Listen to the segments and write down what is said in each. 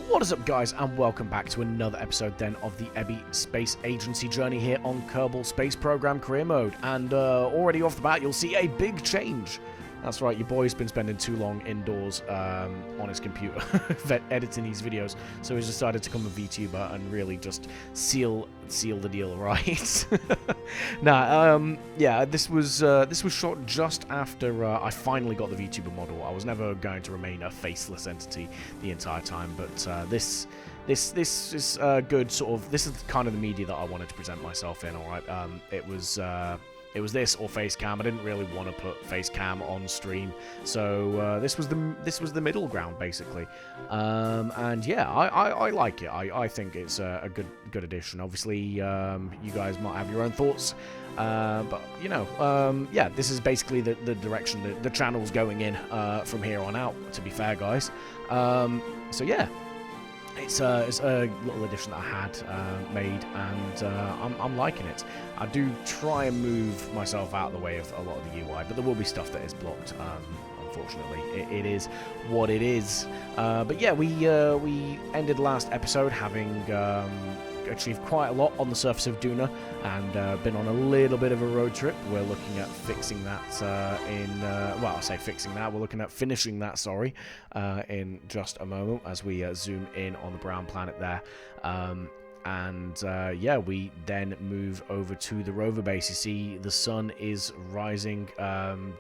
What is up, guys, and welcome back to another episode then of the Ebby Space Agency journey here on Kerbal Space Program Career Mode. And already off the bat, you'll see a big change. That's right, your boy's been spending too long indoors on his computer editing these videos, so he's decided to become a VTuber and really just seal the deal, right? Yeah, this was shot just after I finally got the VTuber model. I was never going to remain a faceless entity the entire time, but this is good sort of. This is kind of the media that I wanted to present myself in. All right, it was this or face cam. I didn't really want to put face cam on stream, so this was the middle ground basically. And yeah, I like it. I think it's a good addition. Obviously, you guys might have your own thoughts, but you know, yeah, this is basically the direction that the channel's going in from here on out. To be fair, guys. So yeah. It's a little addition that I had made, and I'm liking it. I do try and move myself out of the way of a lot of the UI, but there will be stuff that is blocked. Unfortunately, it is what it is. But yeah, we ended last episode having achieved quite a lot on the surface of Duna, and been on a little bit of a road trip. We're looking at fixing that well, I say fixing that, we're looking at finishing that, sorry, in just a moment as we zoom in on the brown planet there. Yeah, we then move over to the rover base. You see the sun is rising.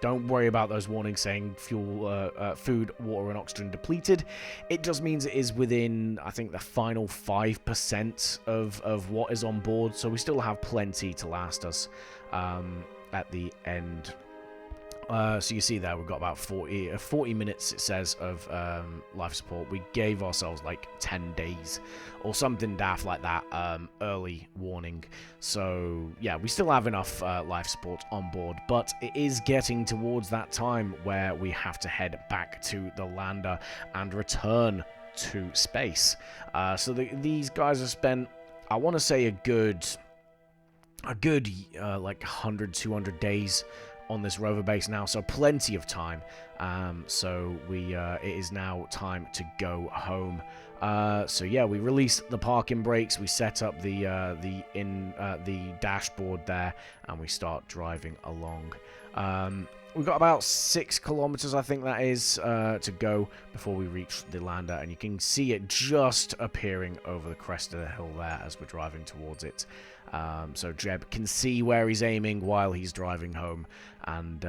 Don't worry about those warnings saying fuel, food, water, and oxygen depleted. It just means it is within, I think, the final 5% of what is on board, so we still have plenty to last us at the end. So you see there, we've got about 40 minutes, it says, of life support. We gave ourselves like 10 days or something daft like that, early warning. So yeah, we still have enough life support on board, but it is getting towards that time where we have to head back to the lander and return to space. So these guys have spent, I want to say, a good like 100, 200 days on this rover base now, so plenty of time. So it is now time to go home. So yeah, we release the parking brakes, we set up the dashboard there, and we start driving along. We've got about 6 kilometers, I think that is, to go before we reach the lander, and you can see it just appearing over the crest of the hill there as we're driving towards it. So Jeb can see where he's aiming while he's driving home, and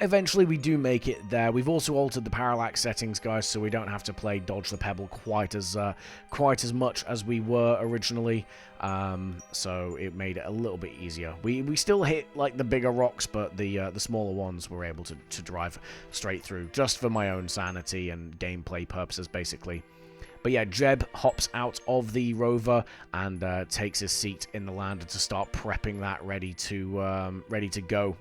eventually we do make it there. We've also altered the parallax settings, guys, so we don't have to play Dodge the Pebble quite as much as we were originally. So it made it a little bit easier. We still hit like the bigger rocks, but the smaller ones we're able to drive straight through, just for my own sanity and gameplay purposes, basically. But yeah, Jeb hops out of the rover and takes his seat in the lander to start prepping that, ready to go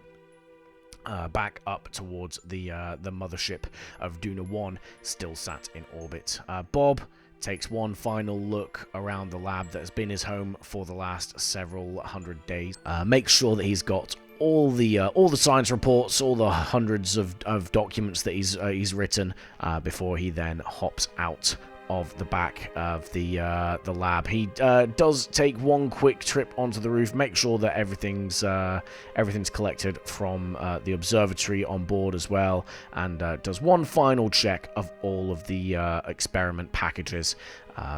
back up towards the mothership of Duna 1, still sat in orbit. Bob takes one final look around the lab that has been his home for the last several hundred days. Makes sure that he's got all the science reports, all the hundreds of documents that he's written before he then hops out of the back of the lab. He does take one quick trip onto the roof, make sure that everything's collected from the observatory on board as well, and does one final check of all of the experiment packages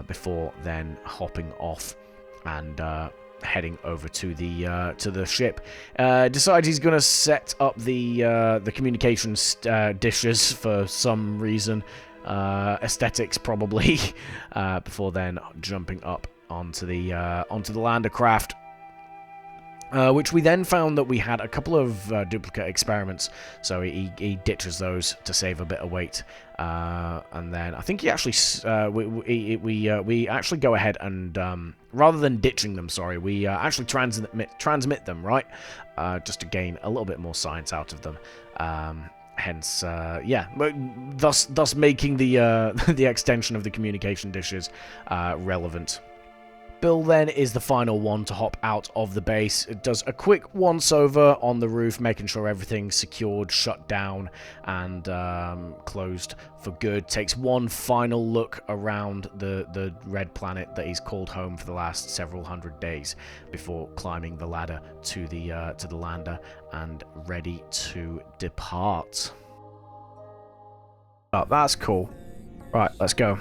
before then hopping off and heading over to the ship. Decides he's going to set up the communications dishes for some reason. Aesthetics probably, before then jumping up onto the lander craft, which we then found that we had a couple of duplicate experiments, so he ditches those to save a bit of weight, and then I think he actually we actually go ahead and rather than ditching them, sorry, we actually transmit them, right, just to gain a little bit more science out of them. Hence, yeah, thus making the the extension of the communication dishes relevant. Bill then is the final one to hop out of the base. It does a quick once-over on the roof, making sure everything's secured, shut down, and closed for good. Takes one final look around the red planet that he's called home for the last several hundred days before climbing the ladder to the lander and ready to depart. Oh, that's cool. Right, let's go.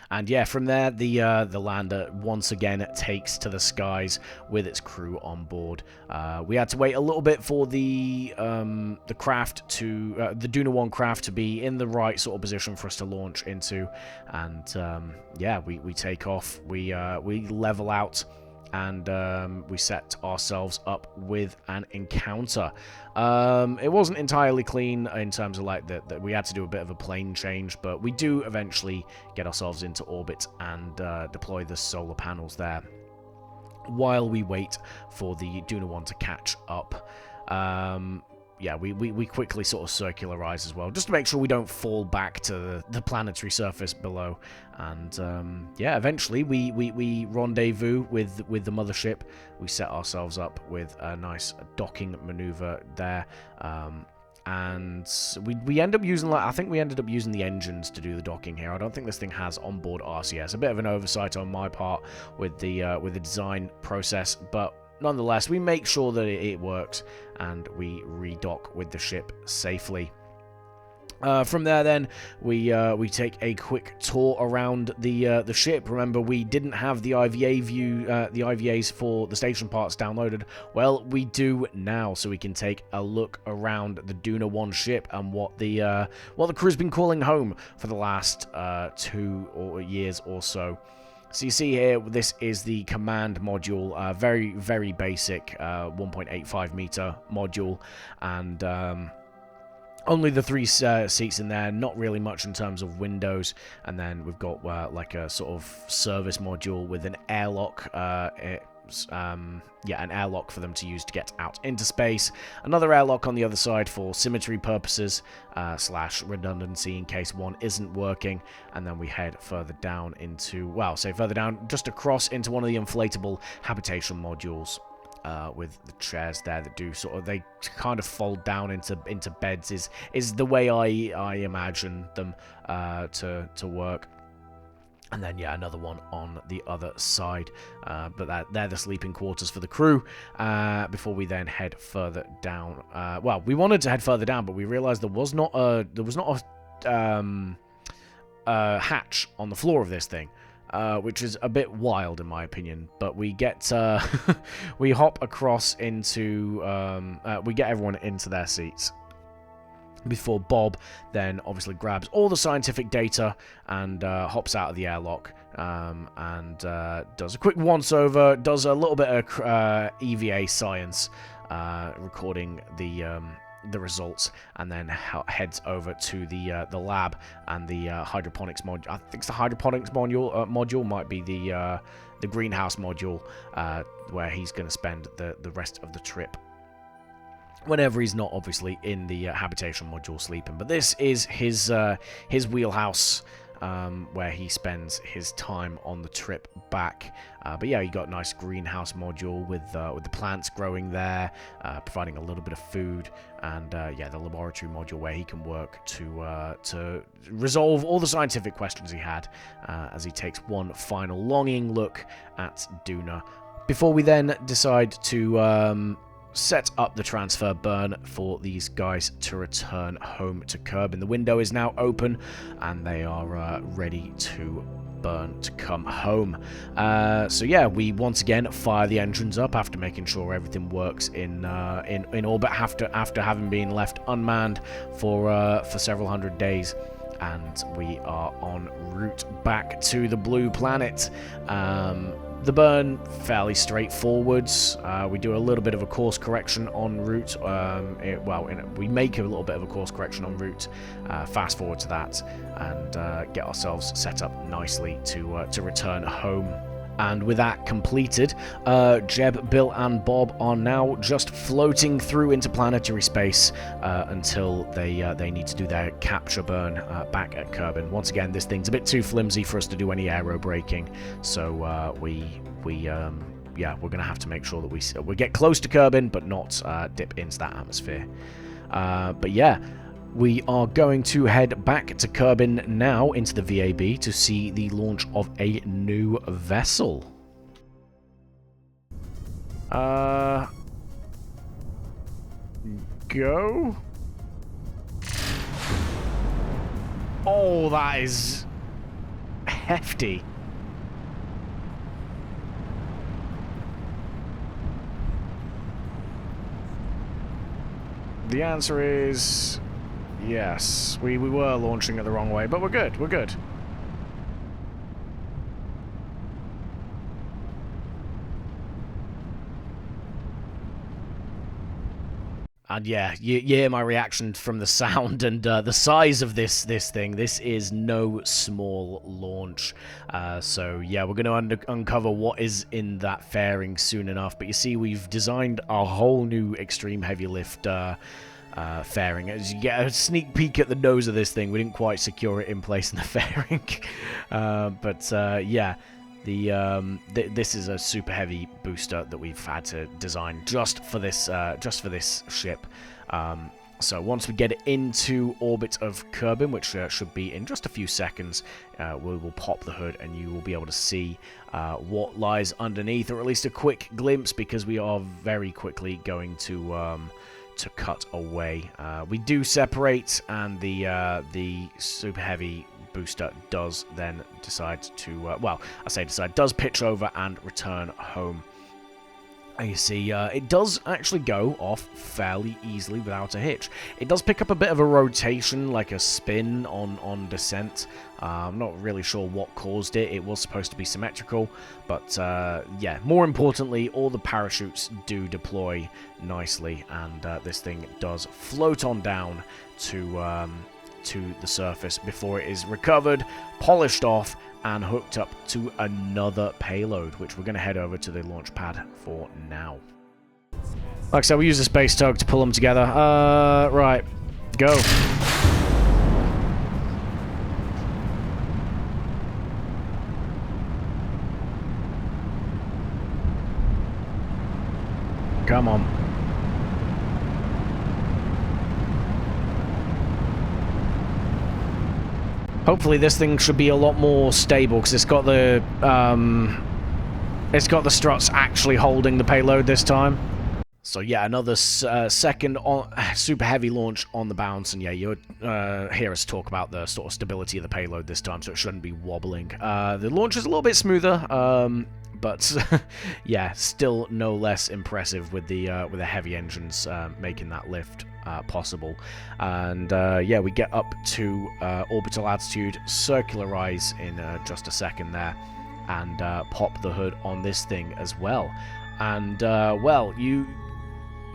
And yeah, from there, the lander once again takes to the skies with its crew on board. We had to wait a little bit for the craft to the Duna 1 craft to be in the right sort of position for us to launch into, and yeah, we take off. We level out. And we set ourselves up with an encounter. It wasn't entirely clean in terms of like that we had to do a bit of a plane change, but we do eventually get ourselves into orbit and deploy the solar panels there while we wait for the Duna 1 to catch up. Yeah, we quickly sort of circularize as well, just to make sure we don't fall back to the planetary surface below. And yeah, eventually we rendezvous with the mothership. We set ourselves up with a nice docking maneuver there. And we end up using, like, I think we ended up using the engines to do the docking here. I don't think this thing has onboard RCS. A bit of an oversight on my part with the design process, but nonetheless, we make sure that it works, and we redock with the ship safely. From there, then, we take a quick tour around the ship. Remember, we didn't have the IVA view, the IVAs for the station parts downloaded. Well, we do now, so we can take a look around the Duna 1 ship and what the crew's been calling home for the last 2 years or so. So you see here, this is the command module, very, very basic 1.85 meter module, and only the 3 seats in there, not really much in terms of windows. And then we've got like a sort of service module with an airlock. Yeah, an airlock for them to use to get out into space. Another airlock on the other side for symmetry purposes / redundancy in case one isn't working. And then we head further down into, well, say further down, just across into one of the inflatable habitation modules. With the chairs there that do sort of, they kind of fold down into beds is the way I imagine them to work. And then, yeah, another one on the other side. But they're the sleeping quarters for the crew. Before we then head further down. Well, we wanted to head further down, but we realized there was not a hatch on the floor of this thing. Which is a bit wild in my opinion, but we get we hop across into we get everyone into their seats before Bob then obviously grabs all the scientific data and hops out of the airlock and does a quick once-over, does a little bit of EVA science, recording the results, and then heads over to the lab and the hydroponics module. I think it's the hydroponics module might be the greenhouse module, where he's going to spend the rest of the trip. Whenever he's not obviously in the habitation module sleeping, but this is his wheelhouse. Where he spends his time on the trip back. But yeah, you got a nice greenhouse module with the plants growing there, providing a little bit of food, and yeah, the laboratory module where he can work to resolve all the scientific questions he had as he takes one final longing look at Duna. Before we then decide to set up the transfer burn for these guys to return home to Kerbin. The window is now open, and they are ready to burn to come home. So yeah, we once again fire the engines up after making sure everything works in orbit after having been left unmanned for several hundred days. And we are en route back to the blue planet. The burn, fairly straightforward. We do a little bit of a course correction en route. We make a little bit of a course correction en route. Fast forward to that and get ourselves set up nicely to return home. And with that completed, Jeb, Bill, and Bob are now just floating through interplanetary space until they need to do their capture burn back at Kerbin. Once again, this thing's a bit too flimsy for us to do any aero braking, so yeah, we're going to have to make sure that we get close to Kerbin, but not dip into that atmosphere. But yeah, we are going to head back to Kerbin now into the VAB to see the launch of a new vessel. Go? Oh, that is hefty. The answer is yes. We were launching it the wrong way, but we're good. We're good. And yeah, you hear my reaction from the sound and the size of this thing. This is no small launch. So yeah, we're going to uncover what is in that fairing soon enough. But you see, we've designed a whole new extreme heavy lift fairing. As you get a sneak peek at the nose of this thing, we didn't quite secure it in place in the fairing. Yeah. This is a super heavy booster that we've had to design just for this ship. So once we get it into orbit of Kerbin, which should be in just a few seconds, we will pop the hood and you will be able to see what lies underneath, or at least a quick glimpse, because we are very quickly going to cut away. We do separate, and the super heavy booster does then decide to, does pitch over and return home. And you see, it does actually go off fairly easily without a hitch. It does pick up a bit of a rotation, like a spin on descent. I'm not really sure what caused it. It was supposed to be symmetrical, but yeah, more importantly, all the parachutes do deploy nicely, and this thing does float on down to the surface before it is recovered, polished off, and hooked up to another payload, which we're going to head over to the launch pad for now. Like I said, we use the space tug to pull them together. Right, go. Come on. Hopefully this thing should be a lot more stable, because it's got the struts actually holding the payload this time. So yeah, another second super heavy launch on the bounce, and yeah, you'll hear us talk about the sort of stability of the payload this time, so it shouldn't be wobbling. The launch is a little bit smoother, but yeah, still no less impressive with the heavy engines making that lift possible. And yeah, we get up to orbital altitude, circularize in just a second there, and pop the hood on this thing as well. And well, you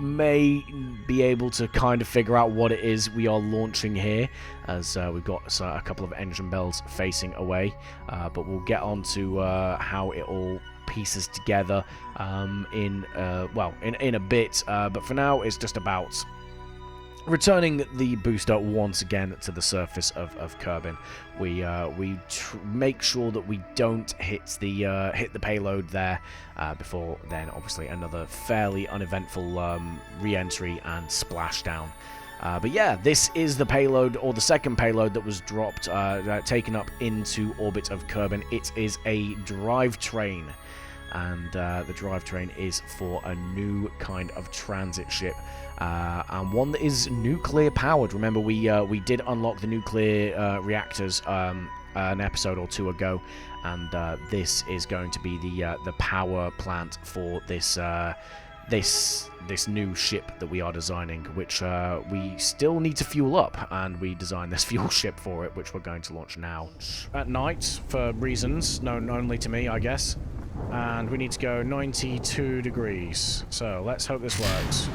may be able to kind of figure out what it is we are launching here, as we've got a couple of engine bells facing away, but we'll get on to how it all pieces together in a bit, but for now it's just about returning the booster once again to the surface of Kerbin. We make sure that we don't hit the payload there before then obviously another fairly uneventful re-entry and splashdown. But yeah, this is the payload, or the second payload that was dropped, taken up into orbit of Kerbin. It is a Drivetrain, and the Drivetrain is for a new kind of transit ship, and one that is nuclear powered. Remember, we did unlock the nuclear reactors an episode or two ago, and this is going to be the power plant for this this new ship that we are designing, which we still need to fuel up, and we designed this fuel ship for it, which we're going to launch now at night for reasons known only to me, I guess. And we need to go 92 degrees, so let's hope this works.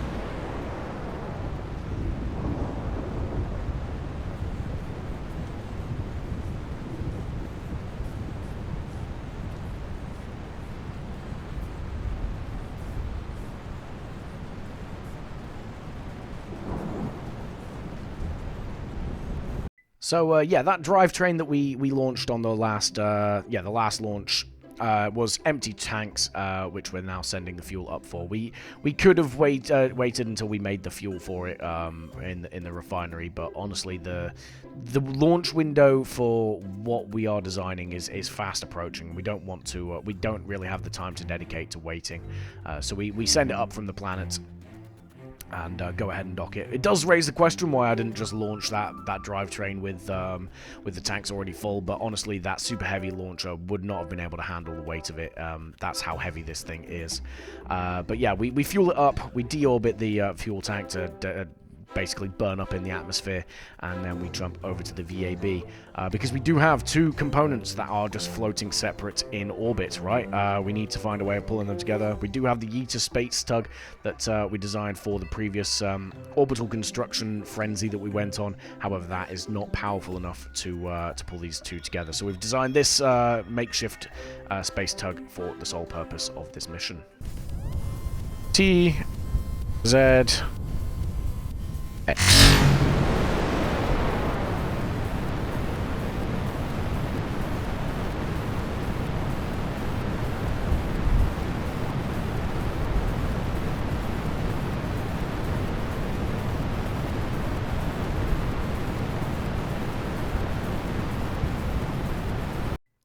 So yeah, that drivetrain that we launched on the last launch was empty tanks, which we're now sending the fuel up for. We could have waited until we made the fuel for it in the refinery, but honestly, the launch window for what we are designing is fast approaching. We don't want to. We don't really have the time to dedicate to waiting, so we send it up from the planet. And go ahead and dock it. It does raise the question why I didn't just launch that drivetrain with the tanks already full, but honestly, that super heavy launcher would not have been able to handle the weight of it. That's how heavy this thing is. But yeah, we fuel it up, we deorbit the fuel tank to basically burn up in the atmosphere, and then we jump over to the VAB because we do have two components that are just floating separate in orbit, right? We need to find a way of pulling them together. We do have the Yeeter space tug that we designed for the previous orbital construction frenzy that we went on. However, that is not powerful enough to pull these two together. So we've designed this makeshift space tug for the sole purpose of this mission. T Z X.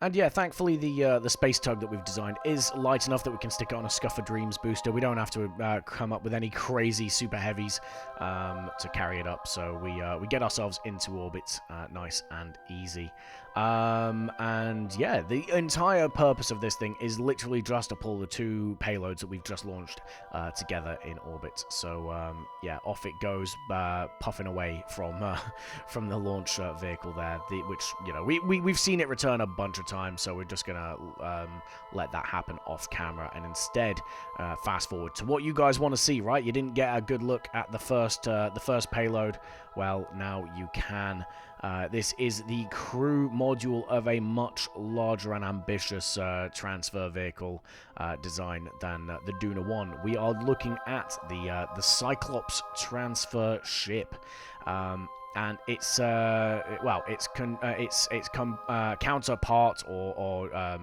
And yeah, thankfully the space tug that we've designed is light enough that we can stick it on a Scuffer Dreams booster. We don't have to come up with any crazy super heavies to carry it up. So we get ourselves into orbit nice and easy. And yeah, the entire purpose of this thing is literally just to pull the two payloads that we've just launched together in orbit. So yeah, off it goes, puffing away from the launch vehicle there, which, you know, we've seen it return a bunch of times, so we're just gonna let that happen off camera and instead fast forward to what you guys want to see, right? You didn't get a good look at the first payload. Well, now you can. This is the crew module of a much larger and ambitious transfer vehicle design than the Duna 1. We are looking at the Cyclops transfer ship. And its counterpart or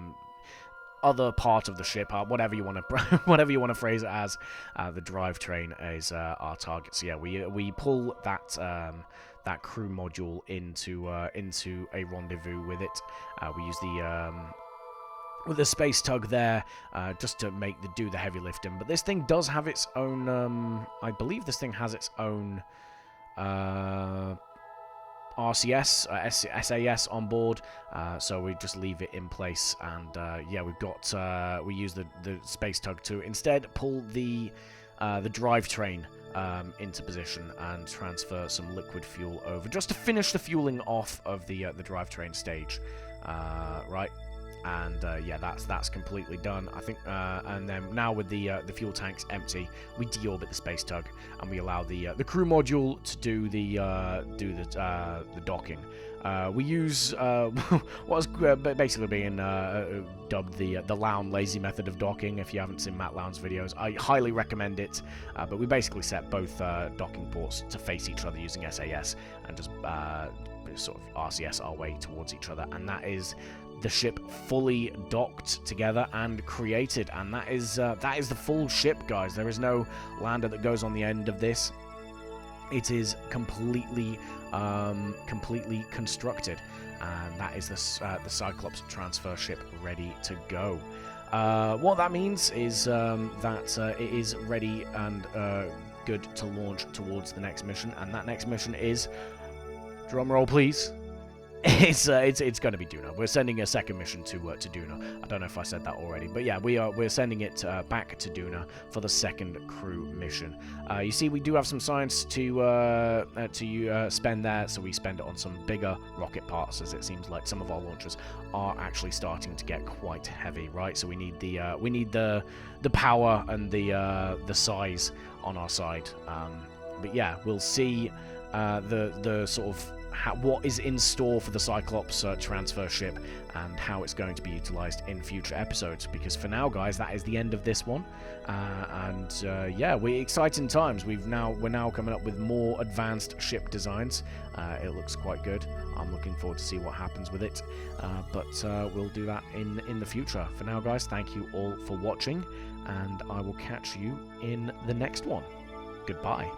other part of the ship, whatever you want to phrase it as, the drivetrain is our target. So yeah, we pull that crew module into a rendezvous with it. We use with the space tug there, just to do the heavy lifting. But this thing does have its own. I believe this thing has its own RCS, SAS on board, so we just leave it in place, and yeah, we use the space tug to instead pull the drivetrain into position and transfer some liquid fuel over, just to finish the fueling off of the drivetrain stage, right? And yeah, that's completely done, I think. And then now with the fuel tanks empty, we deorbit the space tug and we allow the crew module to do the docking. We use what's basically being dubbed the Lown lazy method of docking. If you haven't seen Matt Lown's videos, I highly recommend it. But we basically set both docking ports to face each other using SAS and just sort of RCS our way towards each other, and that is the ship fully docked together and created. And that is the full ship, guys. There is no lander that goes on the end of this. It is completely constructed, and that is the Cyclops transfer ship ready to go. What that means is that it is ready and good to launch towards the next mission, and that next mission is, drum roll please, it's going to be Duna. We're sending a second mission to Duna. I don't know if I said that already, but yeah, we're sending it back to Duna for the second crew mission. You see, we do have some science to spend there, so we spend it on some bigger rocket parts, as it seems like some of our launchers are actually starting to get quite heavy, right? So we need the power and the size on our side. But yeah, we'll see the sort of what is in store for the Cyclops transfer ship and how it's going to be utilized in future episodes. Because for now, guys, that is the end of this one. Yeah, we're exciting times. We're now coming up with more advanced ship designs. It looks quite good. I'm looking forward to see what happens with it. But we'll do that in the future. For now, guys, thank you all for watching, and I will catch you in the next one. Goodbye.